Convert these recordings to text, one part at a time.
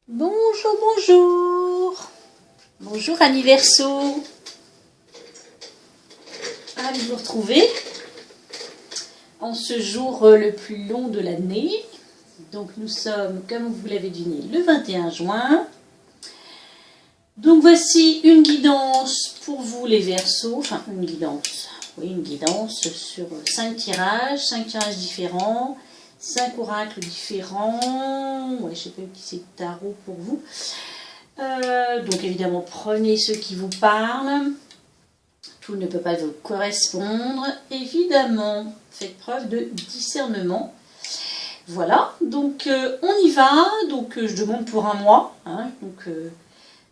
Bonjour, bonjour. Bonjour Anniverso. Ravi de vous retrouver en ce jour le plus long de l'année. Donc nous sommes, comme vous l'avez deviné, le 21 juin. Donc voici une guidance pour vous les Verseaux. Enfin une guidance sur 5 tirages différents. 5 oracles différents. Ouais, je ne sais pas qui c'est tarot pour vous. Donc évidemment, prenez ceux qui vous parlent. Tout ne peut pas vous correspondre. Évidemment, faites preuve de discernement. Voilà, donc on y va. Donc je demande pour un mois. Hein, donc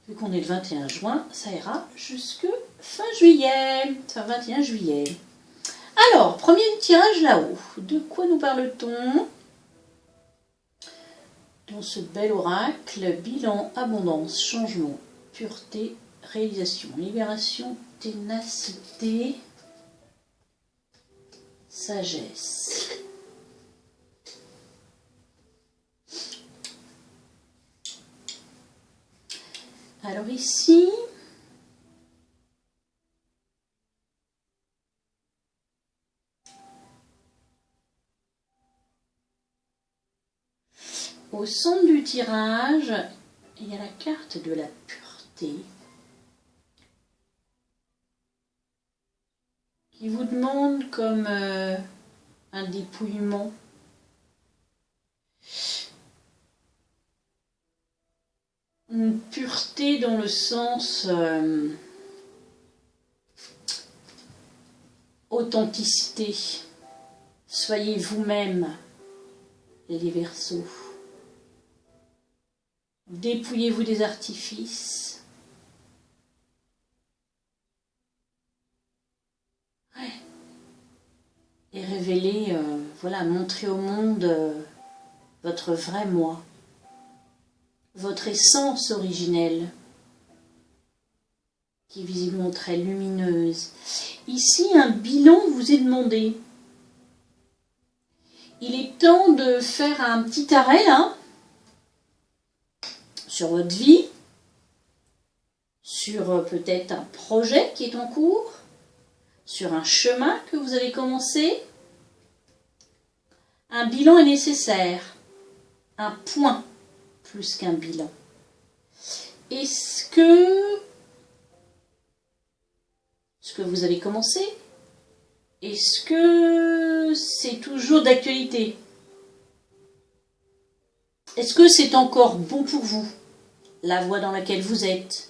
vu qu'on est le 21 juin, ça ira jusque fin juillet. Enfin 21 juillet. Alors, premier tirage là-haut. De quoi nous parle-t-on dans ce bel oracle? Bilan, abondance, changement, pureté, réalisation, libération, ténacité, sagesse. Alors ici, au centre du tirage, il y a la carte de la pureté qui vous demande comme un dépouillement. Une pureté dans le sens authenticité. Soyez vous-même, les Verseaux. Dépouillez-vous des artifices. Ouais. Et révélez, voilà, montrez au monde votre vrai moi, votre essence originelle, qui est visiblement très lumineuse. Ici, un bilan vous est demandé. Il est temps de faire un petit arrêt, là, sur votre vie, sur peut-être un projet qui est en cours, sur un chemin que vous avez commencé. Un bilan est nécessaire, un point plus qu'un bilan. Est-ce que ce que vous avez commencé, est-ce que c'est toujours d'actualité? Est-ce que c'est encore bon pour vous? La voie dans laquelle vous êtes,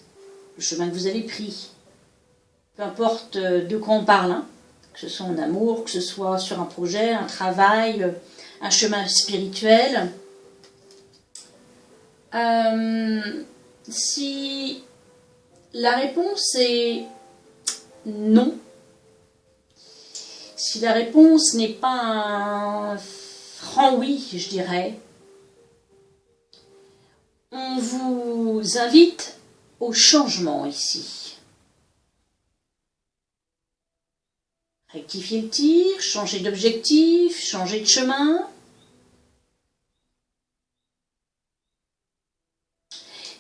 le chemin que vous avez pris, peu importe de quoi on parle, hein, que ce soit en amour, que ce soit sur un projet, un travail, un chemin spirituel. Si la réponse est non, si la réponse n'est pas un franc oui, je dirais, on vous invite au changement ici. Rectifier le tir, changer d'objectif, changer de chemin.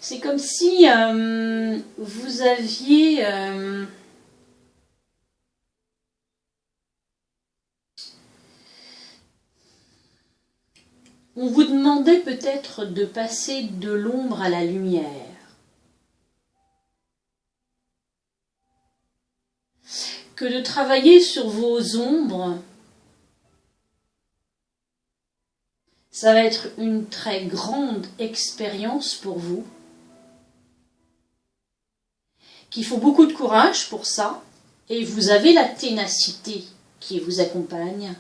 C'est comme si vous aviez on vous demandait peut-être de passer de l'ombre à la lumière. Que de travailler sur vos ombres, ça va être une très grande expérience pour vous. Qu'il faut beaucoup de courage pour ça, et vous avez la ténacité qui vous accompagne.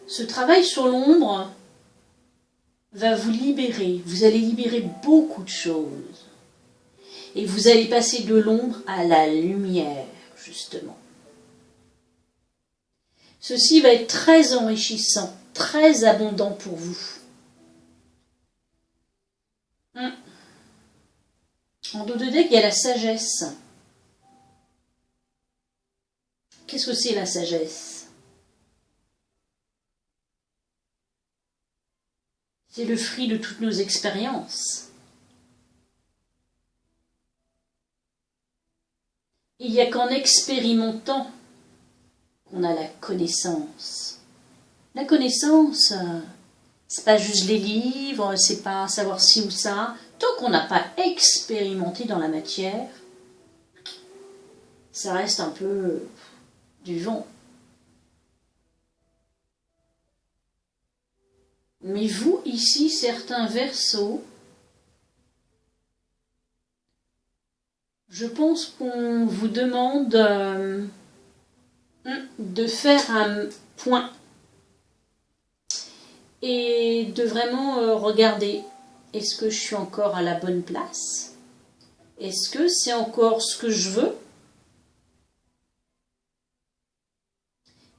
Ce travail sur l'ombre va vous libérer. Vous allez libérer beaucoup de choses. Et vous allez passer de l'ombre à la lumière, justement. Ceci va être très enrichissant, très abondant pour vous. En dos de deck, il y a la sagesse. Qu'est-ce que c'est la sagesse? C'est le fruit de toutes nos expériences. Il n'y a qu'en expérimentant qu'on a la connaissance. La connaissance, c'est pas juste les livres, c'est pas savoir ci ou ça. Tant qu'on n'a pas expérimenté dans la matière, ça reste un peu du vent. Mais vous, ici, certains Verseaux, je pense qu'on vous demande de faire un point et de vraiment regarder, est-ce que je suis encore à la bonne place? Est-ce que c'est encore ce que je veux?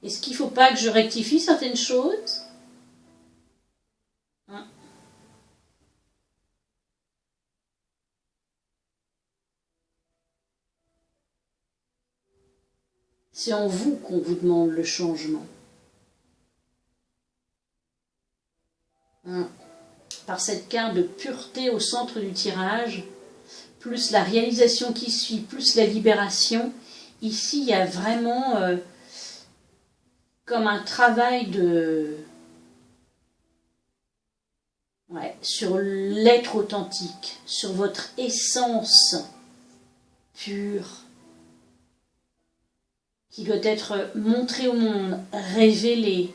Est-ce qu'il ne faut pas que je rectifie certaines choses? C'est en vous qu'on vous demande le changement. Par cette carte de pureté au centre du tirage, plus la réalisation qui suit, plus la libération, ici il y a vraiment comme un travail sur l'être authentique, sur votre essence pure, qui doit être montrée au monde, révélée.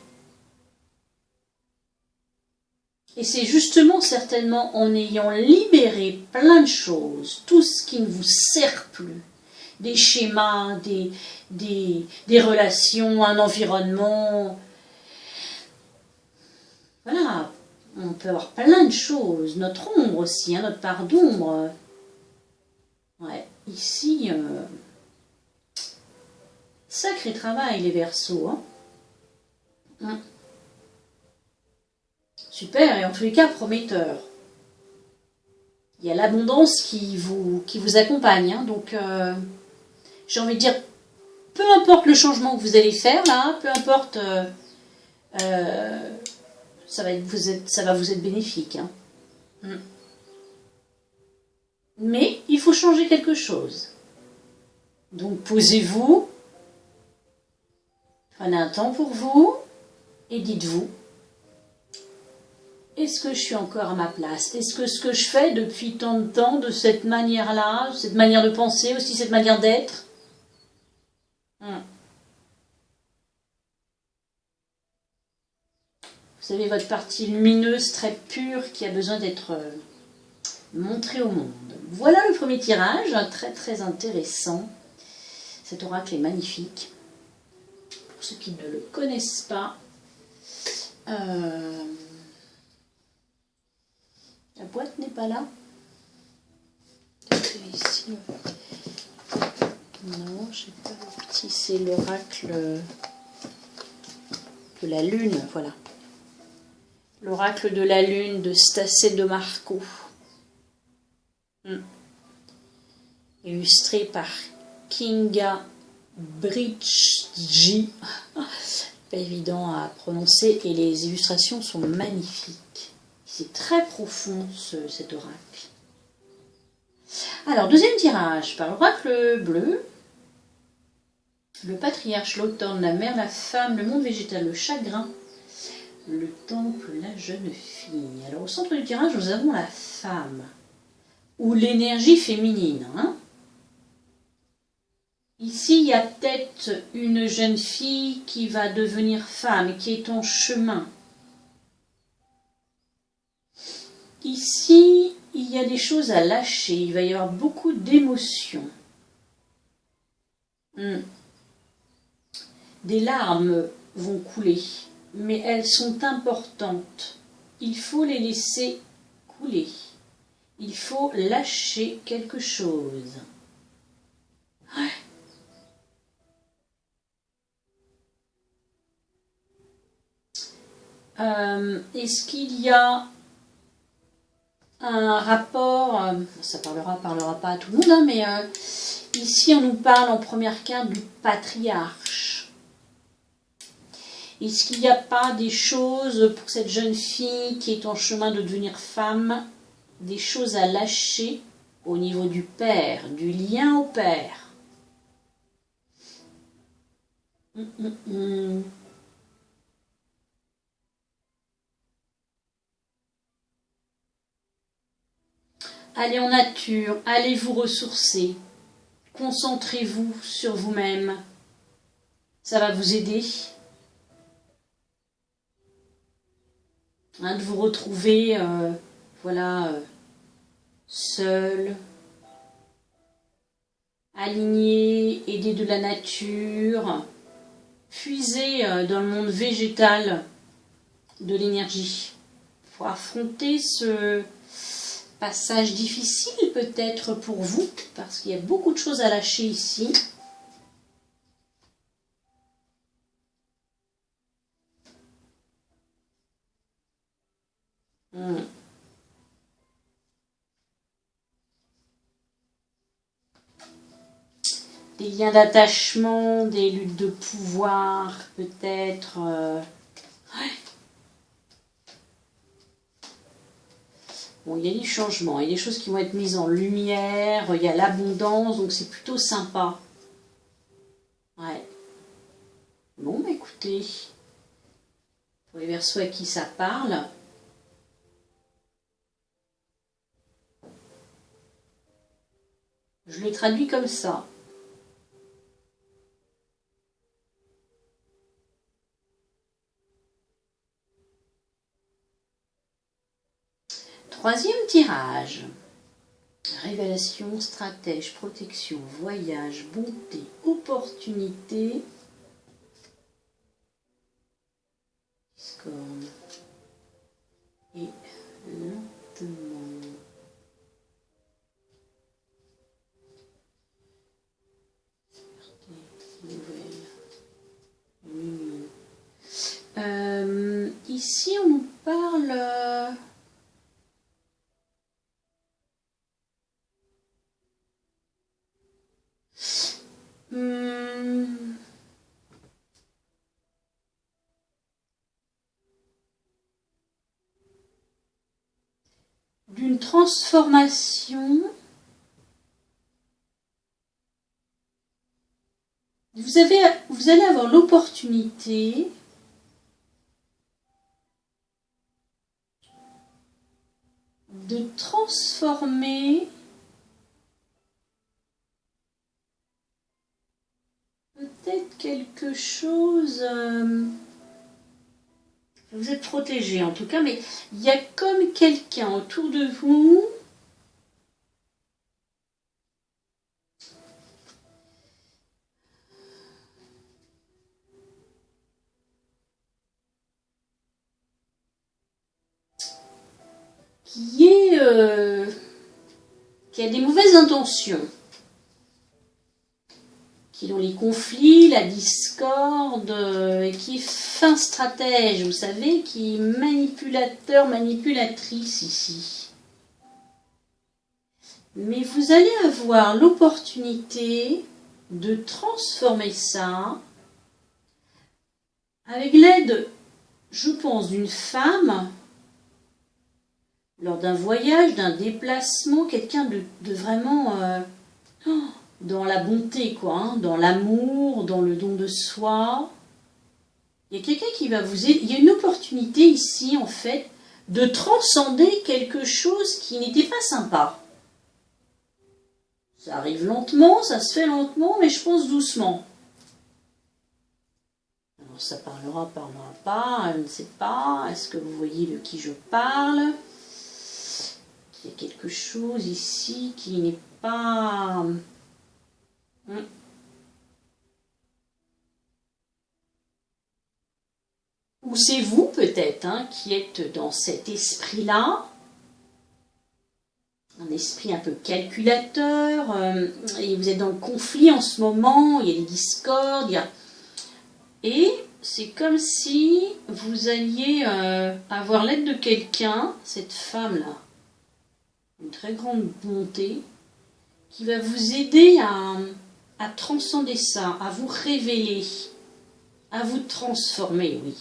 Et c'est justement certainement en ayant libéré plein de choses, tout ce qui ne vous sert plus, des schémas, des relations, un environnement. Voilà, on peut avoir plein de choses, notre ombre aussi, notre part d'ombre. Ouais, ici, sacré travail les Verseaux. Super, et en tous les cas prometteur. Il y a l'abondance qui vous accompagne. Donc, j'ai envie de dire, peu importe le changement que vous allez faire là, peu importe, ça va vous être bénéfique. Mais il faut changer quelque chose. Donc, posez-vous, prenez un temps pour vous et dites-vous, est-ce que je suis encore à ma place? Est-ce que ce que je fais depuis tant de temps, de cette manière-là, cette manière de penser, aussi cette manière d'être, vous savez, votre partie lumineuse, très pure, qui a besoin d'être montrée au monde. Voilà le premier tirage, très très intéressant. Cet oracle est magnifique. Pour ceux qui ne le connaissent pas, la boîte n'est pas là. Ici. Non, je sais pas. Si c'est l'oracle de la lune, voilà. L'oracle de la lune de Stacey de Marco. Illustré par Kinga Bridji. Pas évident à prononcer et les illustrations sont magnifiques. C'est très profond cet oracle. Alors, deuxième tirage par l'oracle bleu. Le patriarche, l'automne, la mère, la femme, le monde végétal, le chagrin, le temple, la jeune fille. Alors, au centre du tirage, nous avons la femme, ou l'énergie féminine. Ici, il y a peut-être une jeune fille qui va devenir femme, qui est en chemin. Ici, il y a des choses à lâcher, il va y avoir beaucoup d'émotions. Des larmes vont couler, mais elles sont importantes. Il faut les laisser couler. Il faut lâcher quelque chose. Est-ce qu'il y a un rapport, ça parlera pas à tout le monde, mais ici on nous parle en première carte du patriarche. Est-ce qu'il n'y a pas des choses pour cette jeune fille qui est en chemin de devenir femme, des choses à lâcher au niveau du père, du lien au père? Allez en nature, allez vous ressourcer, concentrez-vous sur vous-même, ça va vous aider de vous retrouver, voilà, seul, aligné, aidé de la nature, puiser dans le monde végétal de l'énergie pour affronter ce passage difficile peut-être pour vous, parce qu'il y a beaucoup de choses à lâcher ici. Des liens d'attachement, des luttes de pouvoir, peut-être. Ouais. Bon, il y a des changements, il y a des choses qui vont être mises en lumière, il y a l'abondance, donc c'est plutôt sympa. Ouais. Bon, bah écoutez, pour les Verseaux à qui ça parle, je le traduis comme ça. Troisième tirage. Révélation, stratège, protection, voyage, bonté, opportunité. Discorde. Et lentement. Ici, on nous parle... d'une transformation. Vous allez avoir l'opportunité de transformer peut-être quelque chose. Vous êtes protégé en tout cas, mais il y a comme quelqu'un autour de vous qui a des mauvaises intentions, qui ont les conflits, la discorde, et qui est fin stratège, vous savez, qui est manipulateur, manipulatrice ici. Mais vous allez avoir l'opportunité de transformer ça avec l'aide, je pense, d'une femme lors d'un voyage, d'un déplacement, quelqu'un de vraiment dans la bonté, quoi, hein, dans l'amour, dans le don de soi. Il y a quelqu'un qui va vous aider. Il y a une opportunité ici, en fait, de transcender quelque chose qui n'était pas sympa. Ça arrive lentement, ça se fait lentement, mais je pense doucement. Alors ça parlera pas, je ne sais pas. Est-ce que vous voyez de qui je parle? Il y a quelque chose ici qui n'est pas... Ou c'est vous peut-être hein, qui êtes dans cet esprit-là, un esprit un peu calculateur, et vous êtes dans le conflit en ce moment, il y a des discordes, et c'est comme si vous alliez avoir l'aide de quelqu'un, cette femme-là, une très grande bonté, qui va vous aider à transcender ça, à vous révéler, À vous de transformer, oui.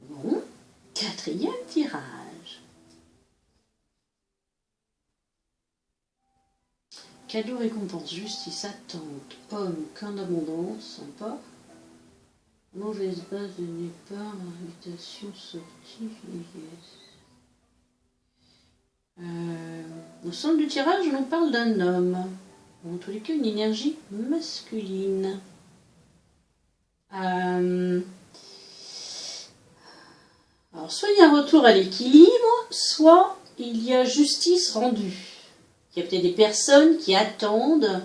Bon, quatrième tirage. Cadeau, récompense, justice, attente, homme, qu'en abondance, sympa. Mauvaise base de départ, invitation, sortie, vieillesse. Au centre du tirage, on parle d'un homme. En tous les cas, une énergie masculine. Alors, soit il y a un retour à l'équilibre, soit il y a justice rendue. Il y a peut-être des personnes qui attendent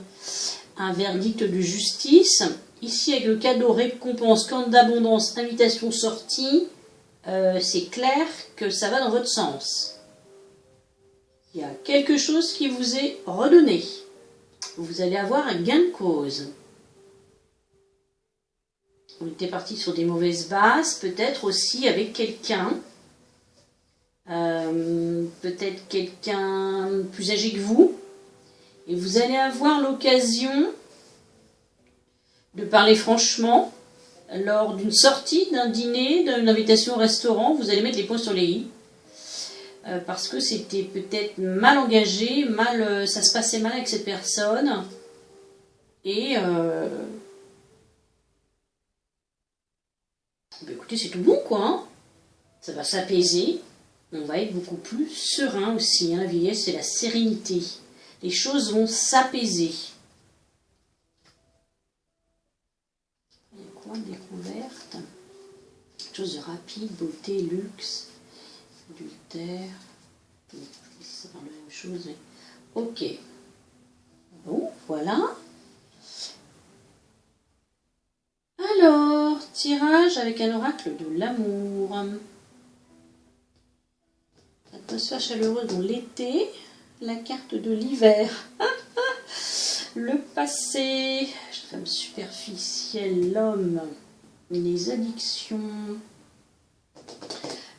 un verdict de justice. Ici, avec le cadeau, récompense, camp d'abondance, invitation, sortie, c'est clair que ça va dans votre sens. Il y a quelque chose qui vous est redonné. Vous allez avoir un gain de cause. On était parti sur des mauvaises bases, peut-être aussi avec quelqu'un. Peut-être quelqu'un plus âgé que vous. Et vous allez avoir l'occasion de parler franchement lors d'une sortie, d'un dîner, d'une invitation au restaurant. Vous allez mettre les points sur les i. Parce que c'était peut-être mal engagé, ça se passait mal avec cette personne. Et écoutez, c'est tout bon, quoi. Hein, ça va s'apaiser. On va être beaucoup plus serein aussi. Hein. La vieillesse, c'est la sérénité. Les choses vont s'apaiser. Il y a quoi, découverte? Quelque chose de rapide, beauté, luxe, adultère. Ça parle de la même chose, mais... Ok. Bon, voilà. Alors, tirage avec un oracle de l'amour. Atmosphère chaleureuse dans l'été. La carte de l'hiver. Le passé. Femme superficielle, l'homme. Les addictions.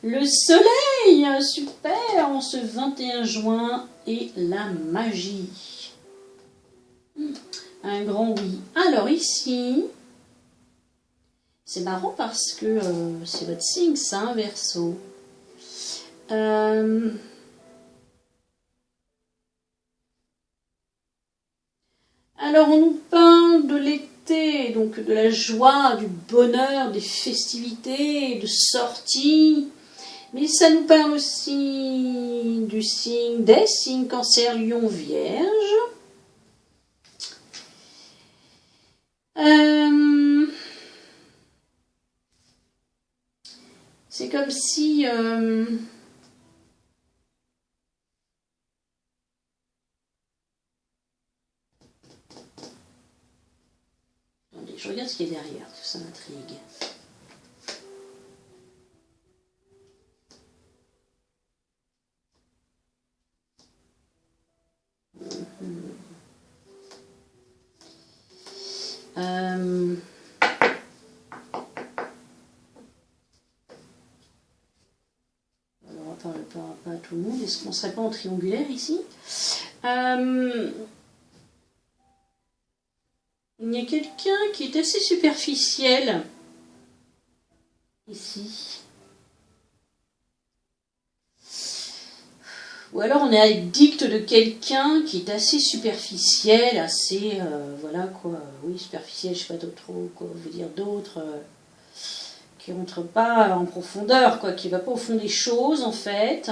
Le soleil, super, en ce 21 juin. Et la magie. Un grand oui. Alors ici, c'est marrant parce que c'est votre signe, ça, hein, Verseau. Alors on nous parle de l'été, donc de la joie, du bonheur, des festivités, de sorties. Mais ça nous parle aussi du signe, des signes Cancer, Lion, Vierge. C'est comme si... Attendez, je regarde ce qu'il y a derrière, tout ça m'intrigue. Pas à tout le monde. Est-ce qu'on ne serait pas en triangulaire ici? Il y a quelqu'un qui est assez superficiel ici. Ou alors on est addict de quelqu'un qui est assez superficiel, assez, voilà quoi, oui, superficiel, je ne sais pas trop quoi vous dire d'autre, qui ne rentre pas en profondeur, quoi, qui ne va pas au fond des choses en fait.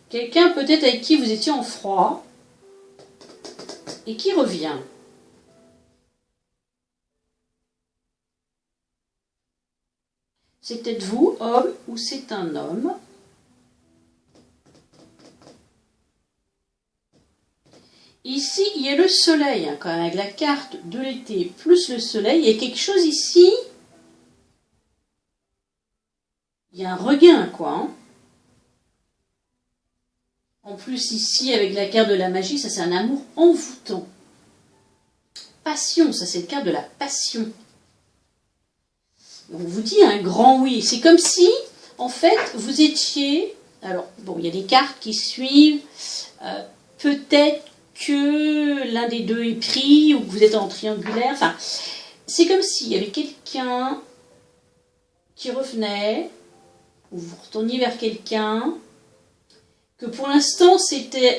Quelqu'un peut-être avec qui vous étiez en froid et qui revient. C'est peut-être vous, homme, ou c'est un homme. Ici, il y a le soleil, hein, quand même, avec la carte de l'été plus le soleil. Il y a quelque chose ici. Il y a un regain, quoi. Hein. En plus, ici, avec la carte de la magie, ça c'est un amour envoûtant. passion, ça c'est le carte de la passion. On vous dit un grand oui. C'est comme si, en fait, vous étiez... Alors, bon, il y a des cartes qui suivent. Peut-être que l'un des deux est pris ou que vous êtes en triangulaire. Enfin, c'est comme s'il y avait quelqu'un qui revenait, ou vous retourniez vers quelqu'un, que pour l'instant c'était...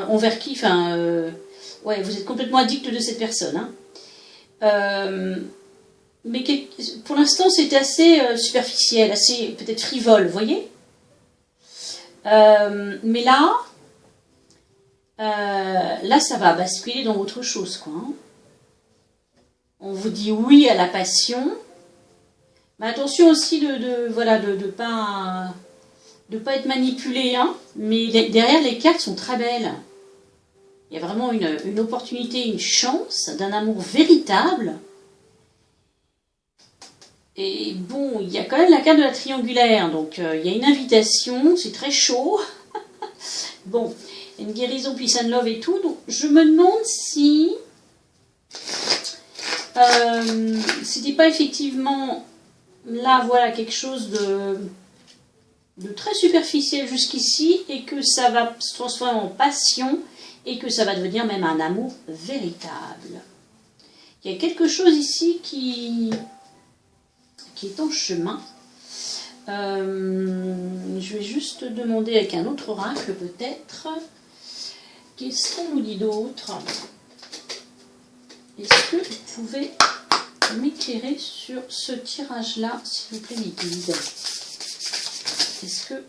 envers qui... ouais, vous êtes complètement addict de cette personne. Hein. Mais pour l'instant c'était assez superficiel, assez peut-être frivole, vous voyez. Mais là, ça va basculer dans autre chose, quoi. Hein. On vous dit oui à la passion, mais attention aussi de pas être manipulé, hein. Mais derrière les cartes sont très belles. Il y a vraiment une opportunité, une chance d'un amour véritable. Et bon, il y a quand même la carte de la triangulaire, donc il y a une invitation, c'est très chaud. Bon, une guérison, peace and love et tout, donc je me demande si c'était pas effectivement là, voilà, quelque chose de très superficiel jusqu'ici, et que ça va se transformer en passion, et que ça va devenir même un amour véritable. Il y a quelque chose ici qui est en chemin. Je vais juste demander avec un autre oracle peut-être. Qu'est-ce qu'on nous dit d'autre? Est-ce que vous pouvez m'éclairer sur ce tirage-là, s'il vous plaît, mes guides? Est-ce que...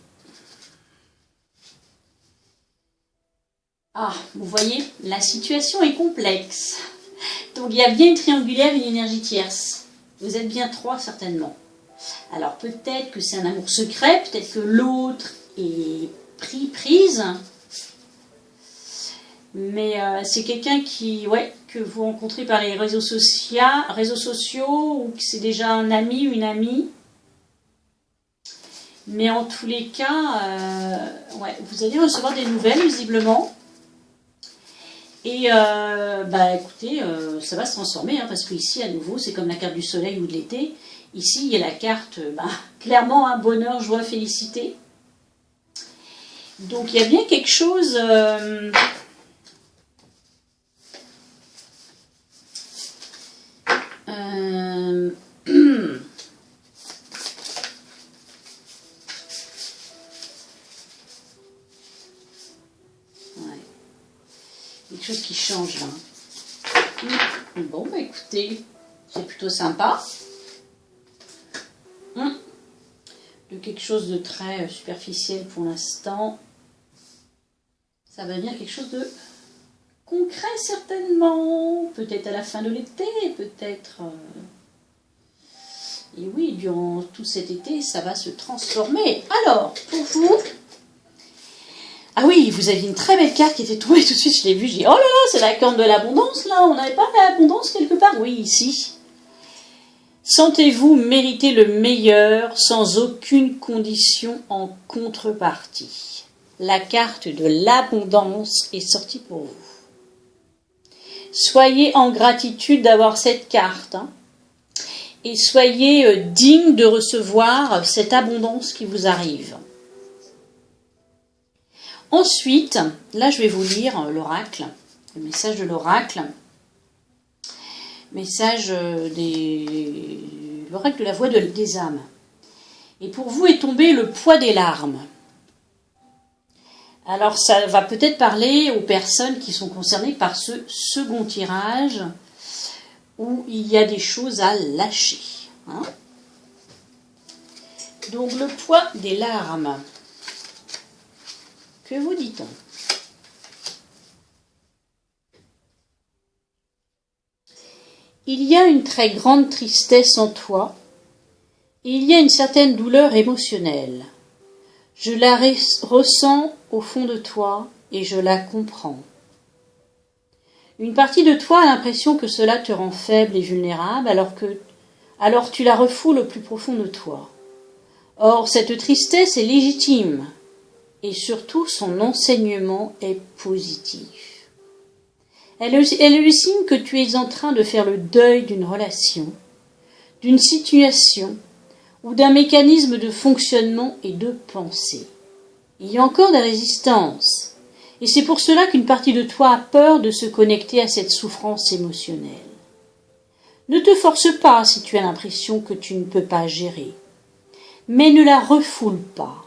Ah, vous voyez, la situation est complexe. Donc il y a bien une triangulaire et une énergie tierce. Vous êtes bien trois certainement. Alors peut-être que c'est un amour secret, peut-être que l'autre est prise. Mais c'est quelqu'un que vous rencontrez par les réseaux sociaux, ou que c'est déjà un ami ou une amie. Mais en tous les cas, vous allez recevoir des nouvelles visiblement. Et écoutez, ça va se transformer, hein, parce qu'ici à nouveau c'est comme la carte du soleil ou de l'été. Ici il y a la carte, clairement, un bonheur, joie, félicité. Donc il y a bien quelque chose... quelque chose qui change là. Bon, écoutez, c'est plutôt sympa. De quelque chose de très superficiel pour l'instant. Ça va venir quelque chose de concret certainement. Peut-être à la fin de l'été, peut-être... Et oui, durant tout cet été, ça va se transformer. Alors, pour vous... Ah oui, vous aviez une très belle carte qui était tombée tout de suite, je l'ai vue, j'ai dit, oh là là, c'est la corne de l'abondance, là, on n'avait pas l'abondance quelque part? Oui, ici. Sentez-vous mériter le meilleur sans aucune condition en contrepartie. La carte de l'abondance est sortie pour vous. Soyez en gratitude d'avoir cette carte, hein, et soyez digne de recevoir cette abondance qui vous arrive. Ensuite, là je vais vous lire l'oracle, le message de l'oracle, message l'oracle de la voix des âmes. Et pour vous est tombé le poids des larmes. Alors ça va peut-être parler aux personnes qui sont concernées par ce second tirage, où il y a des choses à lâcher. Hein. Donc le poids des larmes. Que vous dit-on? Il y a une très grande tristesse en toi, et il y a une certaine douleur émotionnelle. Je la ressens au fond de toi et je la comprends. Une partie de toi a l'impression que cela te rend faible et vulnérable, alors tu la refoules au plus profond de toi. Or, cette tristesse est légitime. Et surtout, son enseignement est positif. Elle est le signe que tu es en train de faire le deuil d'une relation, d'une situation ou d'un mécanisme de fonctionnement et de pensée. Il y a encore des résistances, et c'est pour cela qu'une partie de toi a peur de se connecter à cette souffrance émotionnelle. Ne te force pas si tu as l'impression que tu ne peux pas gérer, mais ne la refoule pas.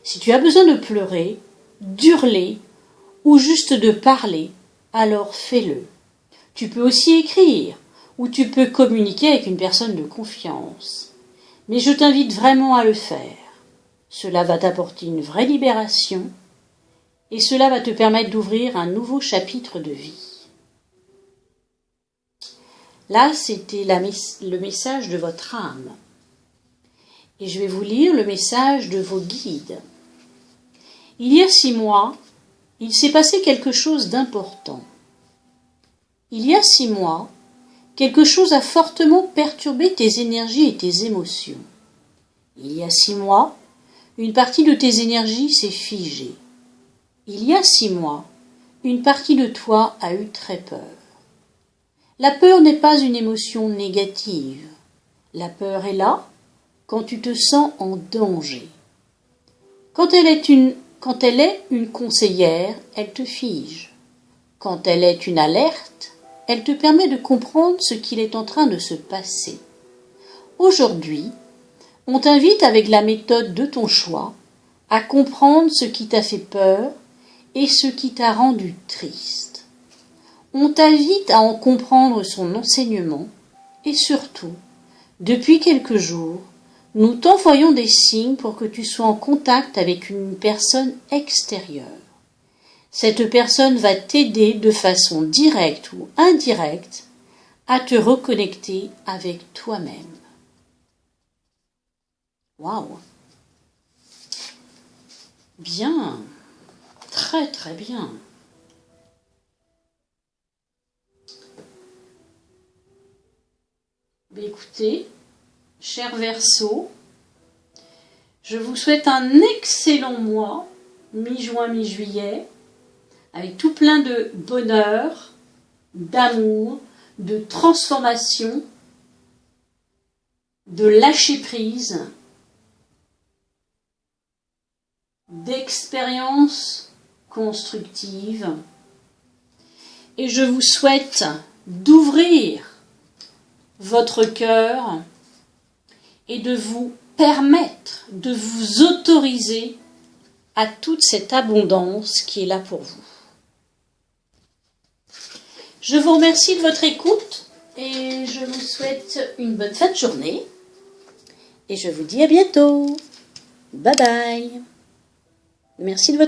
Si tu as besoin de pleurer, d'hurler ou juste de parler, alors fais-le. Tu peux aussi écrire ou tu peux communiquer avec une personne de confiance. Mais je t'invite vraiment à le faire. Cela va t'apporter une vraie libération et cela va te permettre d'ouvrir un nouveau chapitre de vie. Là, c'était le message de votre âme. Et je vais vous lire le message de vos guides. Il y a 6 mois, il s'est passé quelque chose d'important. Il y a 6 mois, quelque chose a fortement perturbé tes énergies et tes émotions. Il y a 6 mois, une partie de tes énergies s'est figée. Il y a 6 mois, une partie de toi a eu très peur. La peur n'est pas une émotion négative. La peur est là quand tu te sens en danger. Quand elle est une conseillère, elle te fige. Quand elle est une alerte, elle te permet de comprendre ce qu'il est en train de se passer. Aujourd'hui, on t'invite avec la méthode de ton choix à comprendre ce qui t'a fait peur et ce qui t'a rendu triste. On t'invite à en comprendre son enseignement et surtout, depuis quelques jours, nous t'envoyons des signes pour que tu sois en contact avec une personne extérieure. Cette personne va t'aider de façon directe ou indirecte à te reconnecter avec toi-même. Waouh! Bien, très très bien. Écoutez, cher Verseau, je vous souhaite un excellent mois, mi-juin, mi-juillet, avec tout plein de bonheur, d'amour, de transformation, de lâcher prise, d'expériences constructives. Et je vous souhaite d'ouvrir votre cœur et de vous permettre, de vous autoriser à toute cette abondance qui est là pour vous. Je vous remercie de votre écoute et je vous souhaite une bonne fin de journée. Et je vous dis à bientôt. Bye bye. Merci de votre